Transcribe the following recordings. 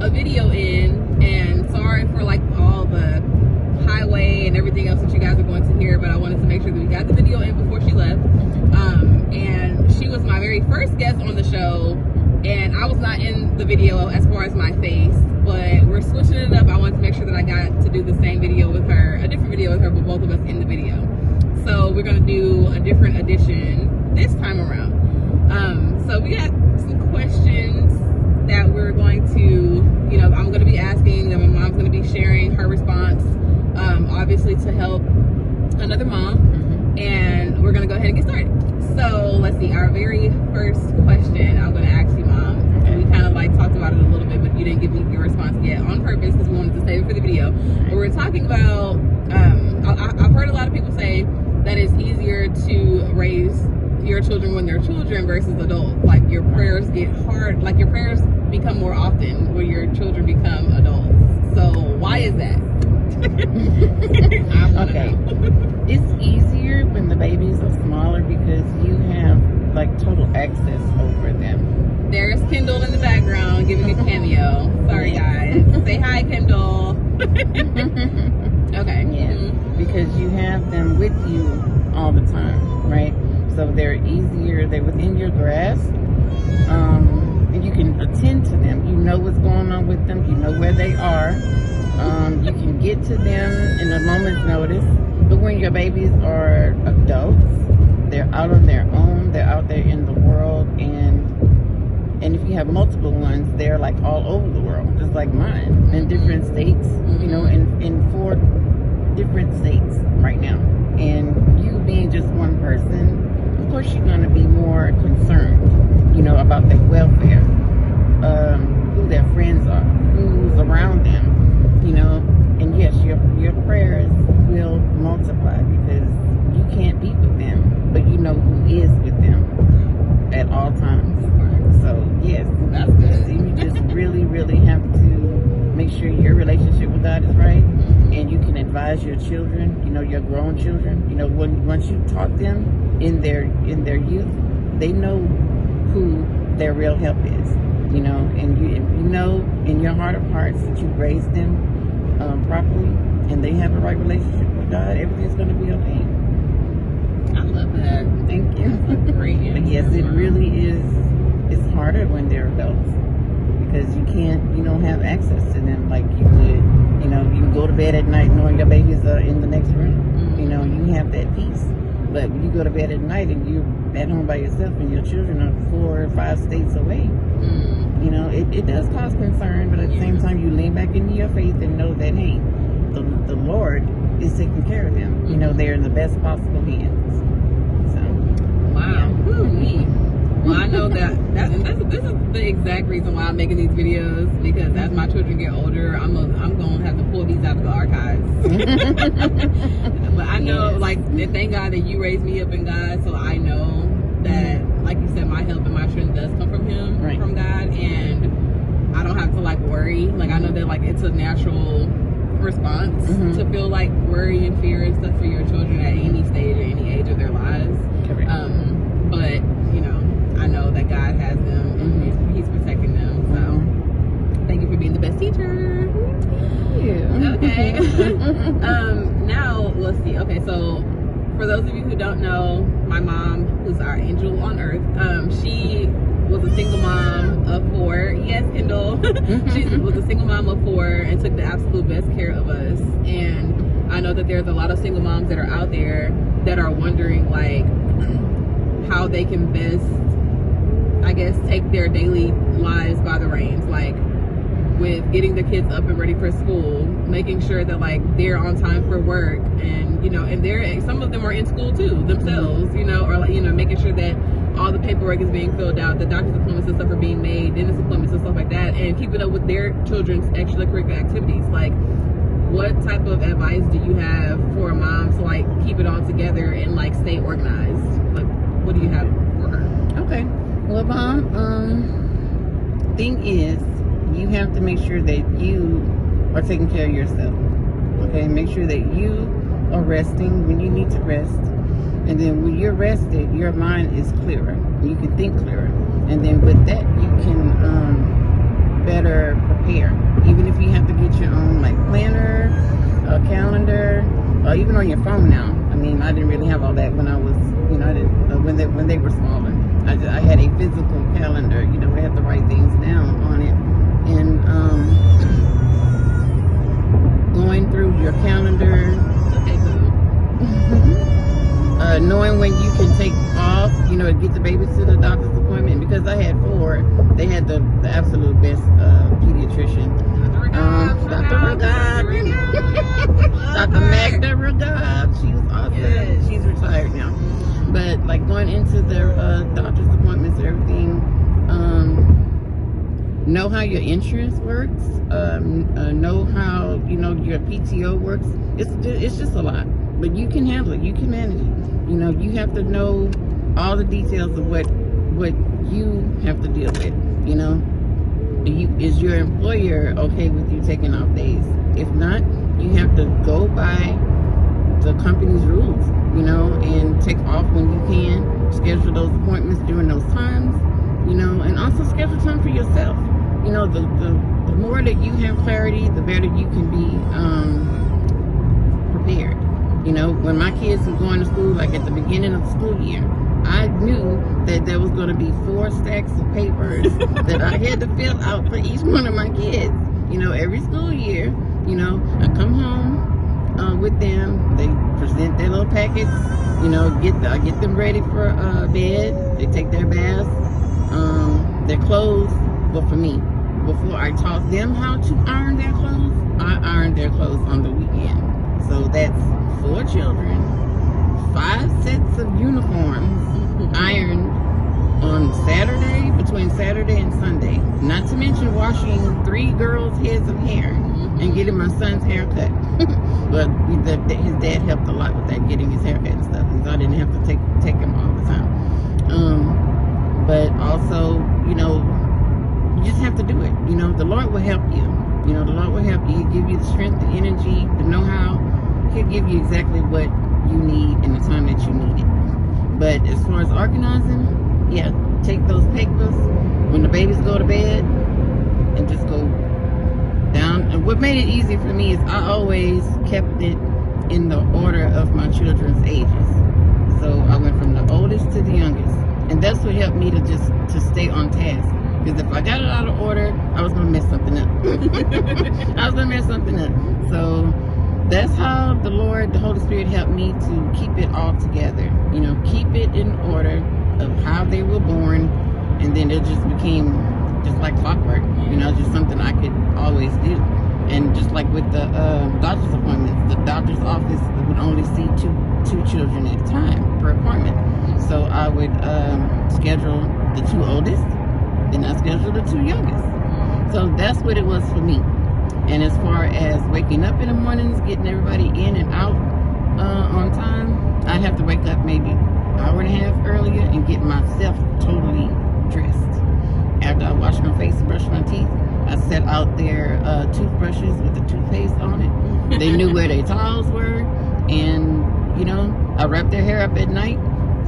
a video in, and sorry for like all the highway and everything else that you guys are going to hear, but I wanted to make sure that we got the video in before she left. And she was my very first guest on the show, and I was not in the video as far as my face, but we're switching it up. I wanted to make sure that I got to do the same video with her, a different video with her, but both of us in the video. So we're gonna do a different edition this time around. So we got some questions that we're going to, I'm gonna be asking, that my mom's gonna be sharing her response, obviously to help another mom, and we're gonna go ahead and get started. So let's see, our very first question I'm gonna ask you, Mom. We kind of like talked about it a little bit, but you didn't give me your response yet on purpose because we wanted to save it for the video. But we're talking about, I've heard a lot of people say that it's easier to raise your children when they're children versus adults. Like your prayers get hard, like your prayers become more often when your children become adults. So why is that? Okay. It's easier when the babies are smaller because you have like total access over them. There's Kendall in the background giving a cameo. Sorry guys. Say hi, Kendall. Okay. Yeah. Because you have them with you all the time, right? So they're easier, they're within your grasp, and you can attend to them. You know what's going on with them, you know where they are. You can get to them in a moment's notice. But when your babies are adults, they're out on their own, they're out there in the world, and if you have multiple ones, they're like all over the world, just like mine, in different states, in 4 different states right now. And you being just one person, of course you're going to be more concerned, about their welfare, who their friends are, who's around them, and yes, your prayers will multiply because you can't be with them, but you know who is with them at all times. So yes, that's good. So you just really, really have to make sure your relationship with God is right, and you can advise your children, your grown children, once you taught them in their youth, they know who their real help is, and you know in your heart of hearts that you raised them properly and they have the right relationship with God, everything's going to be okay. I love that. Thank you. That's great. But yes, it really is. It's harder when they're adults because you don't have access to them like you would. You can go to bed at night knowing your babies are in the next room. You have that peace. But when you go to bed at night and you're at home by yourself and your children are 4 or 5 states away, it does cause concern. But at the same time, you lean back into your faith and know that, hey, the Lord is taking care of them. They're in the best possible hands. So, wow. Yeah. Well, I know this is the exact reason why I'm making these videos, because as my children get older, I'm gonna have to pull these out of the archives. But I know, thank God that you raised me up in God, so I know that, like you said, my help and my strength does come from Him, right, from God, and I don't have to worry. I know that it's a natural response to feel worry and fear and stuff for your children at any stage or any age of their lives. Correct. But I know that God has them and He's protecting them. So thank you for being the best teacher. Thank you. Okay. Now let's see. Okay, so for those of you who don't know, my mom, who's our angel on earth, she was a single mom of 4. Yes, Kendall. She was a single mom of 4 and took the absolute best care of us. And I know that there's a lot of single moms that are out there that are wondering how they can best, I guess, take their daily lives by the reins, with getting the kids up and ready for school, making sure that they're on time for work, and and some of them are in school too themselves, or making sure that all the paperwork is being filled out, the doctor's appointments and stuff are being made, dentist appointments and stuff like that, and keeping up with their children's extracurricular activities. What type of advice do you have for a mom to keep it all together and stay organized? What do you have for her? Okay. Well, Mom, thing is, you have to make sure that you are taking care of yourself. Okay? Make sure that you are resting when you need to rest. And then when you're rested, your mind is clearer. You can think clearer. And then with that, you can better prepare prepare. Even if you have to get your own like planner, calendar, even on your phone now. I mean, I didn't really have all that when I was, you know, I didn't, when they were smaller. I had a physical calendar. You know, I had to write things down on it, and going through your calendar. Okay, cool. Knowing when you can take off, you know, to get the babies to the doctor's appointment. Because I had 4, they had the absolute best pediatrician. Dr. Magda Ragab. She was awesome. Yes. She's retired now. But like going into their doctor's appointments and everything, know how your insurance works, know how, you know, your PTO works. It's just a lot. But you can handle it. You can manage it. You know, you have to know all the details of what you have to deal with. You know, is your employer okay with you taking off days? If not, you have to go by the company's rules. You know, and take off when you can. Schedule those appointments during those times. You know, and also schedule time for yourself. You know, the more that you have clarity, the better you can be prepared. You know, when my kids were going to school, like at the beginning of the school year, I knew that there was going to be 4 stacks of papers that I had to fill out for each one of my kids. You know, every school year, you know, I come home with them. They present their little packets. You know, I get them ready for bed. They take their baths, their clothes. But for me, before I taught them how to iron their clothes, I ironed their clothes on the weekend. So that's 4 children, 5 sets of uniforms ironed on Saturday, between Saturday and Sunday. Not to mention washing 3 girls' heads of hair and getting my son's haircut. But his dad helped a lot with that, getting his haircut and stuff. So I didn't have to take him all the time. But also, you know, you just have to do it. You know, the Lord will help you. You know, the Lord will help you. He'll give you the strength, the energy, the know-how. He'll give you exactly what you need in the time that you need it. But as far as organizing, yeah, take those papers when the babies go to bed and just go down. And what made it easy for me is I always kept it in the order of my children's ages. So I went from the oldest to the youngest. And that's what helped me to stay on task. Because if I got it out of order, I was going to mess something up. So that's how the Lord, the Holy Spirit helped me to keep it all together. You know, keep it in order of how they were born. And then it just became just like clockwork. You know, just something I could always do. And just like with the doctor's appointments, the doctor's office would only see two children at a time per appointment. So I would schedule the 2 oldest. Then I scheduled the 2 youngest. So that's what it was for me. And as far as waking up in the mornings, getting everybody in and out on time, I'd have to wake up maybe an hour and a half earlier and get myself totally dressed. After I wash my face and brush my teeth, I set out their toothbrushes with the toothpaste on it. They knew where their towels were. And, you know, I wrap their hair up at night.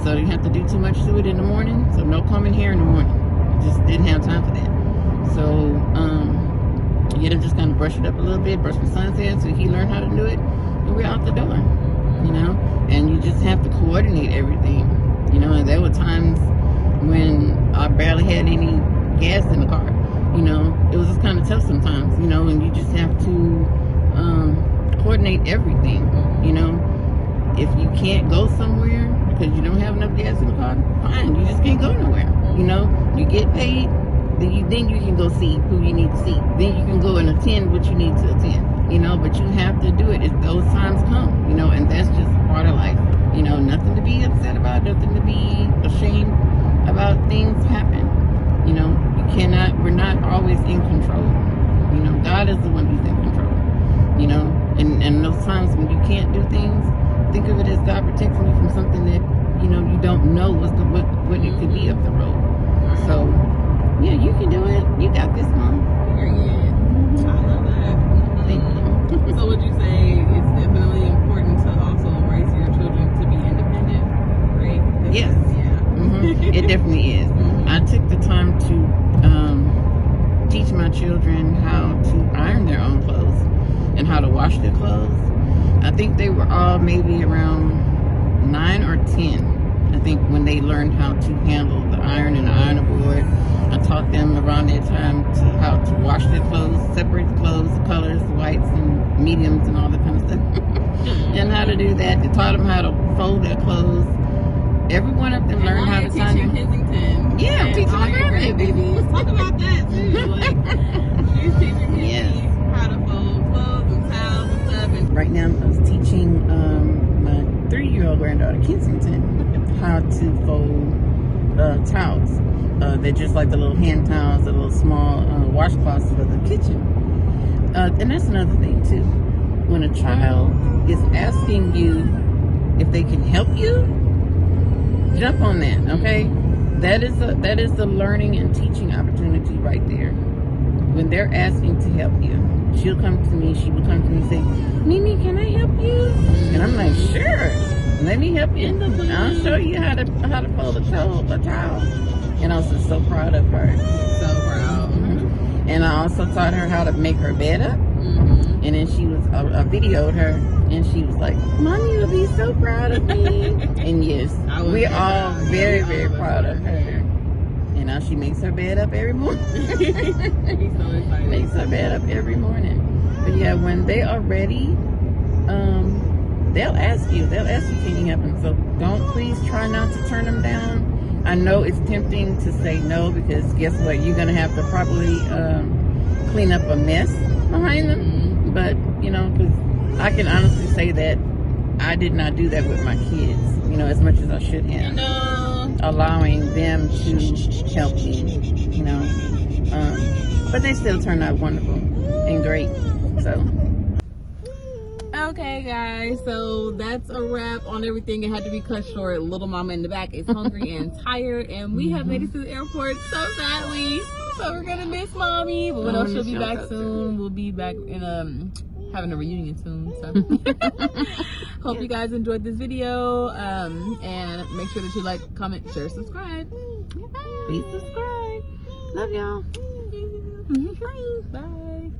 So you didn't have to do too much to it in the morning. So no combing hair in the morning. Just didn't have time for that. So you had to just kind of brush it up a little bit, brush my son's hair so he learned how to do it, and we're out the door, you know. And you just have to coordinate everything, you know. And there were times when I barely had any gas in the car, you know. It was just kind of tough sometimes, you know. And you just have to coordinate everything, you know. If you can't go somewhere because you don't have enough gas in the car, fine, you just can't go nowhere. You know, you get paid, then you can go see who you need to see. Then you can go and attend what you need to attend, you know, but you have to do it if those times come, you know, and that's just part of life. You know, nothing to be upset about, nothing to be ashamed about. Things happen, you know. We're not always in control. You know, God is the one who's in control, you know, and those times when you can't do things, think of it as God protecting you from something that, you know, you don't know what it could be up the road. So, yeah, you can do it. You got this, Mom. Period. I love that. Thank you. So would you say it's definitely important to also raise your children to be independent, right? Yes. Yeah. It definitely is. I took the time to teach my children how to wash their clothes. I think they were all maybe around 9 or 10. I think when they learned how to handle the iron and the ironing board. I taught them around that time how to wash their clothes, separate the clothes, the colors, the whites and mediums and all that kind of stuff. And how to do that. They taught them how to fold their clothes. Every one of them learned how to tie them. Kensington. Yeah, I'm teaching my grandbaby. Let's talk about that too. Like, she's teaching me how to fold clothes and towels and stuff. And right now, I was teaching my 3-year-old granddaughter, Kensington, how to fold towels. They're just like the little hand towels, the little small washcloths for the kitchen. And that's another thing too. When a child is asking you if they can help you, jump on that, okay? That is the learning and teaching opportunity right there. When they're asking to help you, she will come to me and say, Mimi, can I help you? And I'm like, sure, let me help you. I'll show you how to fold a towel. And I was just so proud of her. So proud. Mm-hmm. And I also taught her how to make her bed up. Mm-hmm. And then I videoed her, and she was like, Mommy, you'll be so proud of me. And yes, we're all very, very proud of her. And now she makes her bed up every morning. He's so excited. Makes her bed up every morning. But yeah, when they are ready, they'll ask you, can you help them? So please try not to turn them down. I know it's tempting to say no, because guess what? You're going to have to probably clean up a mess behind them. Mm-hmm. But, because I can honestly say that I did not do that with my kids, as much as I should have. No. Allowing them to help me, but they still turned out wonderful and great. So. Okay, guys, so that's a wrap on everything. It had to be cut short. Little mama in the back is hungry and tired, and we have made it to the airport so sadly. So we're gonna miss mommy, but what else? She'll be back soon. We'll be back in having a reunion soon. So hope you guys enjoyed this video, and make sure that you like, comment, share, subscribe. Please subscribe. Love y'all. Bye.